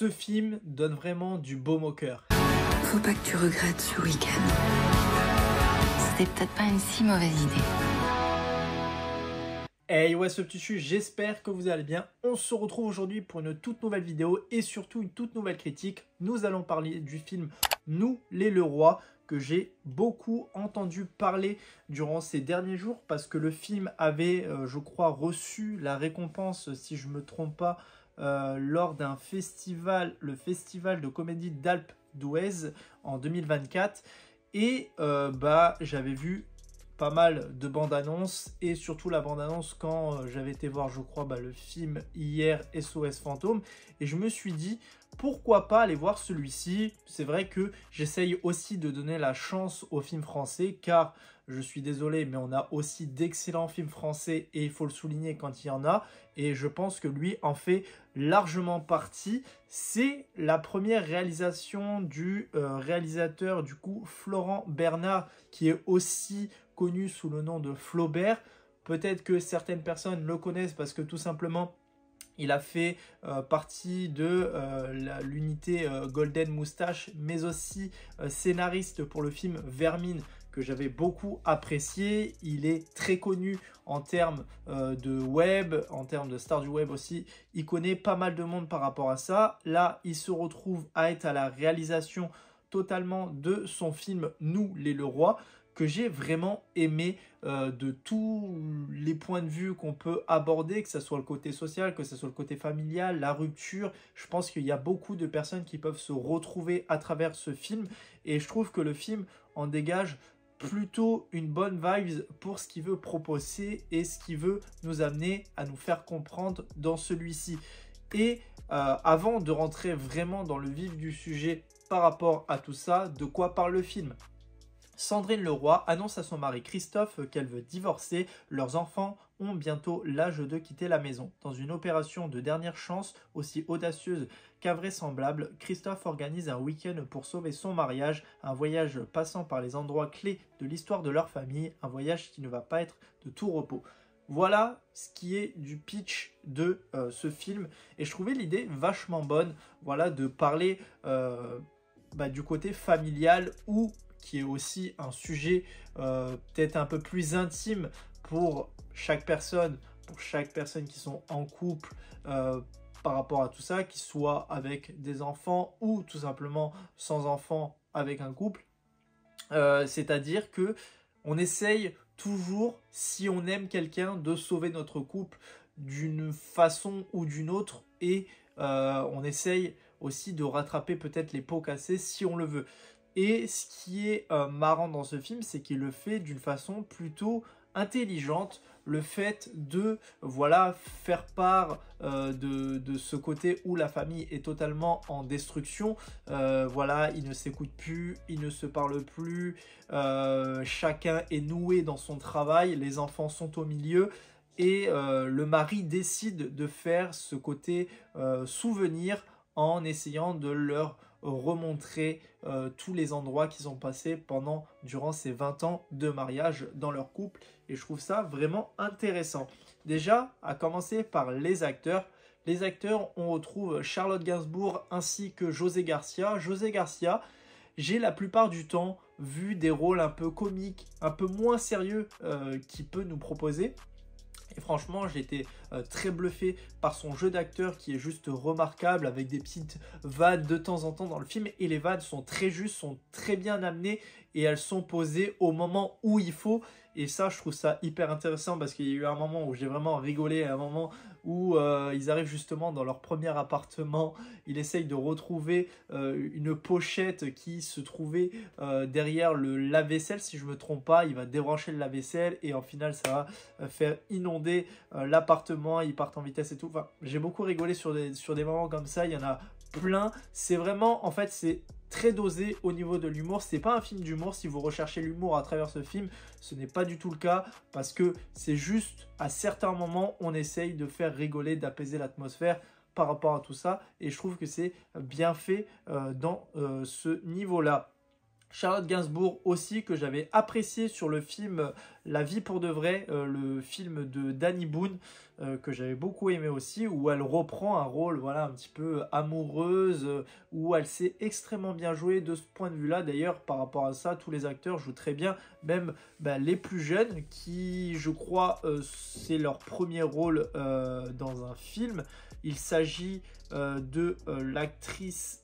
Ce film donne vraiment du baume au cœur. Faut pas que tu regrettes ce week-end. C'était peut-être pas une si mauvaise idée. Hey, what's up tutu, j'espère que vous allez bien. On se retrouve aujourd'hui pour une toute nouvelle vidéo et surtout une toute nouvelle critique. Nous allons parler du film Nous les Leroy, que j'ai beaucoup entendu parler durant ces derniers jours parce que le film avait, je crois, reçu la récompense, si je ne me trompe pas, lors d'un festival, le festival de comédie d'Alpe d'Huez en 2024. Et j'avais vu pas mal de bandes annonces et surtout la bande annonce quand j'avais été voir, je crois, le film hier, SOS Fantôme, et je me suis dit pourquoi pas aller voir celui-ci. C'est vrai que j'essaye aussi de donner la chance aux films français, car je suis désolé mais on a aussi d'excellents films français et il faut le souligner quand il y en a, et je pense que lui en fait largement partie. C'est la première réalisation du réalisateur du coup Florent Bernard, qui est aussi connu sous le nom de Flaubert. Peut-être que certaines personnes le connaissent parce que tout simplement il a fait partie de l'unité Golden Moustache, mais aussi scénariste pour le film Vermine, que j'avais beaucoup apprécié. Il est très connu en termes de web, en termes de star du web aussi. Il connaît pas mal de monde par rapport à ça. Là, il se retrouve à être à la réalisation totalement de son film Nous les Leroy, que j'ai vraiment aimé de tous les points de vue qu'on peut aborder, que ce soit le côté social, que ce soit le côté familial, la rupture. Je pense qu'il y a beaucoup de personnes qui peuvent se retrouver à travers ce film, et je trouve que le film en dégage plutôt une bonne vibe pour ce qu'il veut proposer et ce qu'il veut nous amener à nous faire comprendre dans celui-ci. Et avant de rentrer vraiment dans le vif du sujet par rapport à tout ça, de quoi parle le film ? Sandrine Leroy annonce à son mari Christophe qu'elle veut divorcer. Leurs enfants ont bientôt l'âge de quitter la maison. Dans une opération de dernière chance aussi audacieuse qu'invraisemblable, Christophe organise un week-end pour sauver son mariage, un voyage passant par les endroits clés de l'histoire de leur famille, un voyage qui ne va pas être de tout repos. Voilà ce qui est du pitch de ce film, et je trouvais l'idée vachement bonne, voilà, de parler du côté familial, ou qui est aussi un sujet peut-être un peu plus intime pour chaque personne qui sont en couple par rapport à tout ça, qu'ils soient avec des enfants ou tout simplement sans enfants avec un couple. C'est-à-dire que on essaye toujours, si on aime quelqu'un, de sauver notre couple d'une façon ou d'une autre, et on essaye aussi de rattraper peut-être les pots cassés si on le veut. Et ce qui est marrant dans ce film, c'est qu'il le fait d'une façon plutôt intelligente. Le fait de faire part de ce côté où la famille est totalement en destruction. Ils ne s'écoutent plus, ils ne se parlent plus, chacun est noué dans son travail, les enfants sont au milieu. Et le mari décide de faire ce côté souvenir en essayant de leur remontrer tous les endroits qu'ils ont passés durant ces 20 ans de mariage dans leur couple. Et je trouve ça vraiment intéressant. Déjà, à commencer par les acteurs. Les acteurs, on retrouve Charlotte Gainsbourg ainsi que José Garcia. José Garcia, j'ai la plupart du temps vu des rôles un peu comiques, un peu moins sérieux qu'il peut nous proposer. Et franchement, j'ai été très bluffé par son jeu d'acteur qui est juste remarquable, avec des petites vannes de temps en temps dans le film. Et les vannes sont très justes, sont très bien amenées, et elles sont posées au moment où il faut. Et ça, je trouve ça hyper intéressant, parce qu'il y a eu un moment où j'ai vraiment rigolé, un moment où ils arrivent justement dans leur premier appartement. Ils essayent de retrouver une pochette qui se trouvait derrière le lave-vaisselle, si je ne me trompe pas. Il va débrancher le lave-vaisselle et en final, ça va faire inonder l'appartement. Ils partent en vitesse et tout. Enfin, j'ai beaucoup rigolé sur des moments comme ça. Il y en a plein. C'est vraiment, en fait, c'est très dosé au niveau de l'humour. C'est pas un film d'humour. Si vous recherchez l'humour à travers ce film, ce n'est pas du tout le cas, parce que c'est juste à certains moments on essaye de faire rigoler, d'apaiser l'atmosphère par rapport à tout ça, et je trouve que c'est bien fait dans ce niveau là. Charlotte Gainsbourg aussi, que j'avais apprécié sur le film La vie pour de vrai, le film de Danny Boone, que j'avais beaucoup aimé aussi, où elle reprend un rôle voilà, un petit peu amoureuse, où elle sait extrêmement bien jouer de ce point de vue-là. D'ailleurs, par rapport à ça, tous les acteurs jouent très bien, même les plus jeunes, qui, je crois, c'est leur premier rôle dans un film. Il s'agit de l'actrice...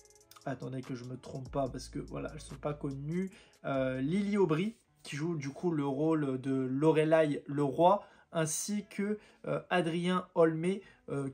Attendez que je me trompe pas parce que voilà, elles sont pas connues. Lily Aubry qui joue du coup le rôle de Lorelai Leroy, ainsi que Adrien Olmé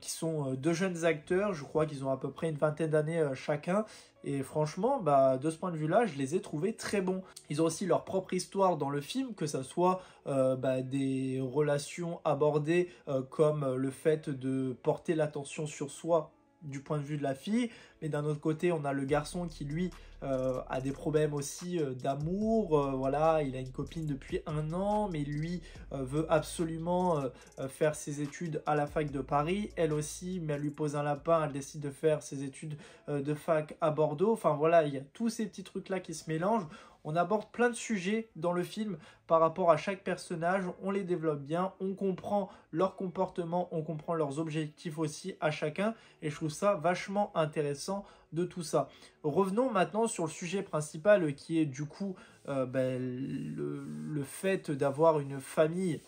qui sont deux jeunes acteurs. Je crois qu'ils ont à peu près une vingtaine d'années chacun. Et franchement, de ce point de vue-là, je les ai trouvés très bons. Ils ont aussi leur propre histoire dans le film, que ce soit des relations abordées comme le fait de porter l'attention sur soi du point de vue de la fille, mais d'un autre côté on a le garçon qui lui a des problèmes aussi d'amour, voilà, il a une copine depuis 1 an, mais lui veut absolument faire ses études à la fac de Paris, elle aussi, mais elle lui pose un lapin, elle décide de faire ses études de fac à Bordeaux. Enfin voilà, il y a tous ces petits trucs là qui se mélangent. On aborde plein de sujets dans le film par rapport à chaque personnage, on les développe bien, on comprend leur comportement, on comprend leurs objectifs aussi à chacun, et je trouve ça vachement intéressant de tout ça. Revenons maintenant sur le sujet principal qui est du coup le fait d'avoir une famille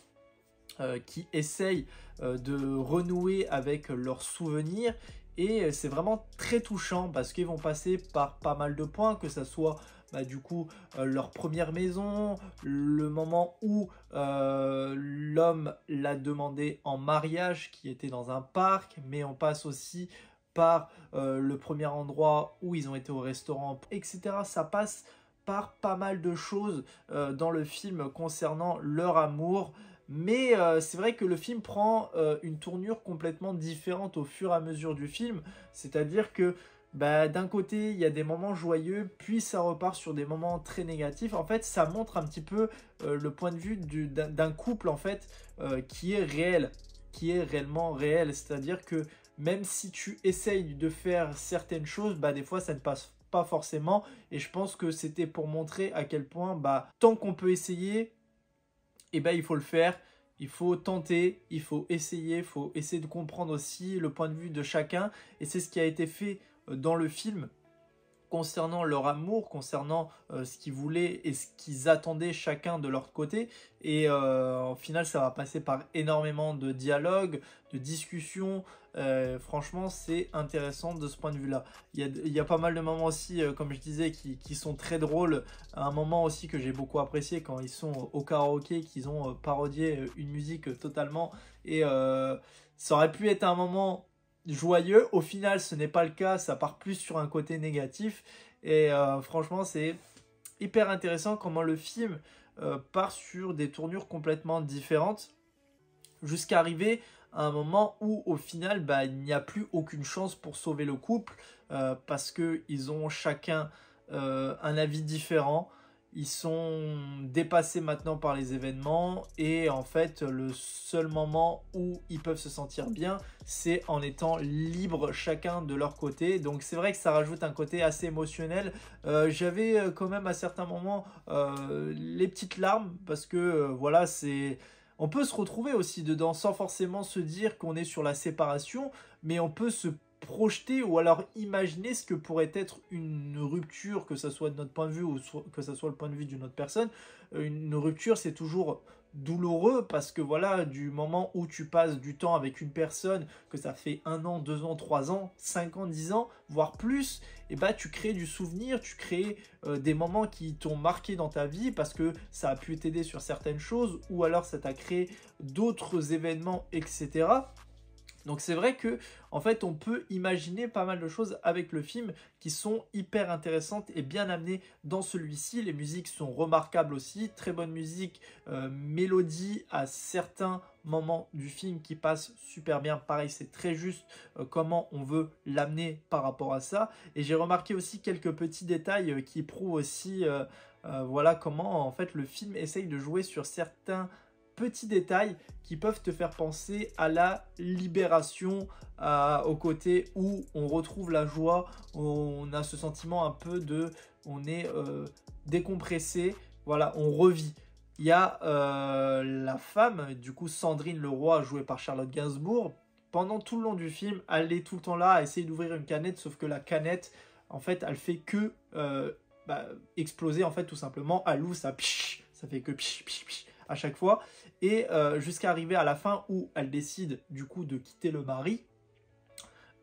qui essaye de renouer avec leurs souvenirs. Et c'est vraiment très touchant parce qu'ils vont passer par pas mal de points, que ça soit du coup leur première maison, le moment où l'homme l'a demandé en mariage qui était dans un parc, mais on passe aussi par le premier endroit où ils ont été au restaurant, etc. Ça passe par pas mal de choses dans le film concernant leur amour. Mais c'est vrai que le film prend une tournure complètement différente au fur et à mesure du film. C'est-à-dire que d'un côté, il y a des moments joyeux, puis ça repart sur des moments très négatifs. En fait, ça montre un petit peu le point de vue d'un couple en fait, qui est réel, qui est réellement réel. C'est-à-dire que même si tu essayes de faire certaines choses, des fois ça ne passe pas forcément. Et je pense que c'était pour montrer à quel point, tant qu'on peut essayer, il faut le faire, il faut tenter, il faut essayer de comprendre aussi le point de vue de chacun. Et c'est ce qui a été fait dans le film concernant leur amour, concernant ce qu'ils voulaient et ce qu'ils attendaient chacun de leur côté. Et au final, ça va passer par énormément de dialogues, de discussions. Franchement, c'est intéressant de ce point de vue-là. Il y a pas mal de moments aussi, comme je disais, qui sont très drôles. Un moment aussi que j'ai beaucoup apprécié quand ils sont au karaoké, qu'ils ont parodié une musique totalement. Et ça aurait pu être un moment joyeux. Au final, ce n'est pas le cas. Ça part plus sur un côté négatif. Et franchement, c'est hyper intéressant comment le film part sur des tournures complètement différentes jusqu'à arriver à un moment où au final il n'y a plus aucune chance pour sauver le couple parce qu'ils ont chacun un avis différent. Ils sont dépassés maintenant par les événements et en fait le seul moment où ils peuvent se sentir bien, c'est en étant libres chacun de leur côté. Donc c'est vrai que ça rajoute un côté assez émotionnel. J'avais quand même à certains moments les petites larmes parce que voilà, on peut se retrouver aussi dedans sans forcément se dire qu'on est sur la séparation, mais on peut se projeter ou alors imaginer ce que pourrait être une rupture, que ce soit de notre point de vue ou que ce soit le point de vue d'une autre personne. Une rupture, c'est toujours douloureux parce que voilà, du moment où tu passes du temps avec une personne, que ça fait 1 an, 2 ans, 3 ans, 5 ans, 10 ans, voire plus, et tu crées du souvenir, tu crées des moments qui t'ont marqué dans ta vie parce que ça a pu t'aider sur certaines choses ou alors ça t'a créé d'autres événements, etc. Donc c'est vrai que en fait on peut imaginer pas mal de choses avec le film qui sont hyper intéressantes et bien amenées dans celui-ci. Les musiques sont remarquables aussi, très bonne musique, mélodie à certains moments du film qui passent super bien. Pareil, c'est très juste comment on veut l'amener par rapport à ça. Et j'ai remarqué aussi quelques petits détails qui prouvent aussi voilà comment en fait le film essaye de jouer sur certains petits détails qui peuvent te faire penser à la Libération, au côté où on retrouve la joie, on a ce sentiment un peu de, on est décompressé, voilà, on revit. Il y a la femme, du coup Sandrine Leroy, jouée par Charlotte Gainsbourg. Pendant tout le long du film, elle est tout le temps là à essayer d'ouvrir une canette, sauf que la canette, en fait, elle fait que exploser, en fait, tout simplement. Elle ouvre, ça fait que pich à chaque fois. Et jusqu'à arriver à la fin où elle décide, du coup, de quitter le mari.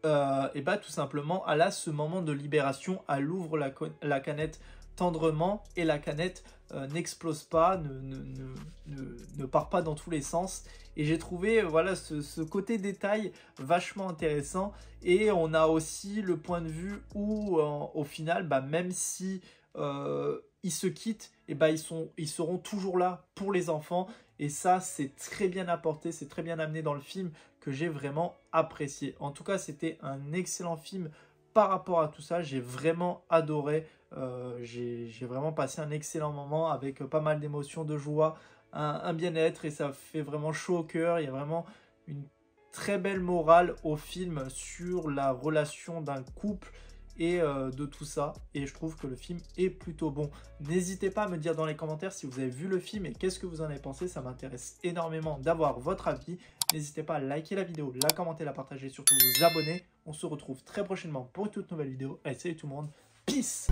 Et bah, tout simplement, elle a ce moment de libération. Elle ouvre la canette tendrement et la canette n'explose pas, ne part pas dans tous les sens. Et j'ai trouvé voilà, ce côté détail vachement intéressant. Et on a aussi le point de vue où au final, bah, même si ils se quittent, et bah, ils seront toujours là pour les enfants. Et ça, c'est très bien apporté, c'est très bien amené dans le film, que j'ai vraiment apprécié. En tout cas, c'était un excellent film par rapport à tout ça. J'ai vraiment adoré. J'ai vraiment passé un excellent moment avec pas mal d'émotions, de joie, un bien-être, et ça fait vraiment chaud au cœur. Il y a vraiment une très belle morale au film sur la relation d'un couple et de tout ça, et je trouve que le film est plutôt bon. N'hésitez pas à me dire dans les commentaires si vous avez vu le film et qu'est-ce que vous en avez pensé. Ça m'intéresse énormément d'avoir votre avis. N'hésitez pas à liker la vidéo, la commenter, la partager, surtout vous abonner. On se retrouve très prochainement pour une toute nouvelle vidéo. Allez, salut tout le monde, peace.